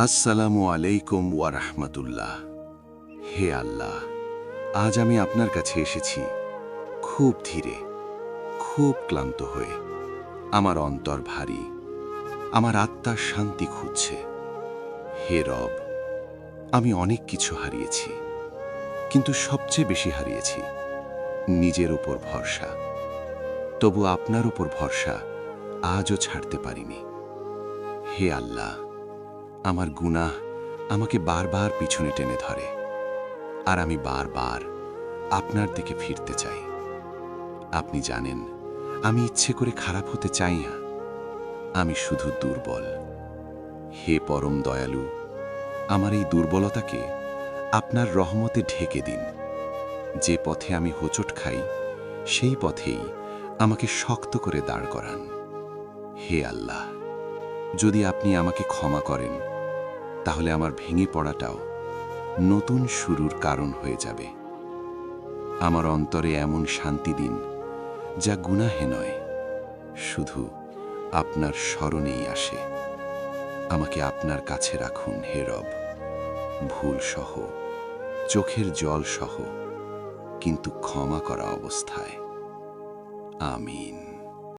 আসসালামু আলাইকুম ওয়া রাহমাতুল্লাহ। হে আল্লাহ, আজ আমি আপনার কাছে এসেছি খুব ধীরে, খুব ক্লান্ত হয়ে। আমার অন্তর ভারী, আমার আত্মার শান্তি খুঁজছে। হে রব, আমি অনেক কিছু হারিয়েছি, কিন্তু সবচেয়ে বেশি হারিয়েছি নিজের উপর ভরসা। তবু আপনার উপর ভরসা আজও ছাড়তে পারিনি। হে আল্লাহ, আমার গুনাহ আমাকে বারবার পিছনে টেনে ধরে, আর আমি বারবার আপনার দিকে ফিরতে চাই। আপনি জানেন, আমি ইচ্ছে করে খারাপ হতে চাই না, আমি শুধু দুর্বল। হে পরম দয়ালু, আমার এই দুর্বলতাকে আপনার রহমতে ঢেকে দিন। যে পথে আমি হোঁচট খাই, সেই পথেই আমাকে শক্ত করে দাঁড় করান। হে আল্লাহ, যদি আপনি আমাকে ক্ষমা করেন, তাহলে আমার ভেঙে পড়াটাও নতুন শুরুর কারণ হয়ে যাবে। আমার অন্তরে এমন শান্তি দিন, যা গুনাহে নয়, শুধু আপনার স্মরণেই আসে। আমাকে আপনার কাছে রাখুন হে রব, ভুল সহ, চোখের জল সহ, কিন্তু ক্ষমা করা অবস্থায়। আমিন।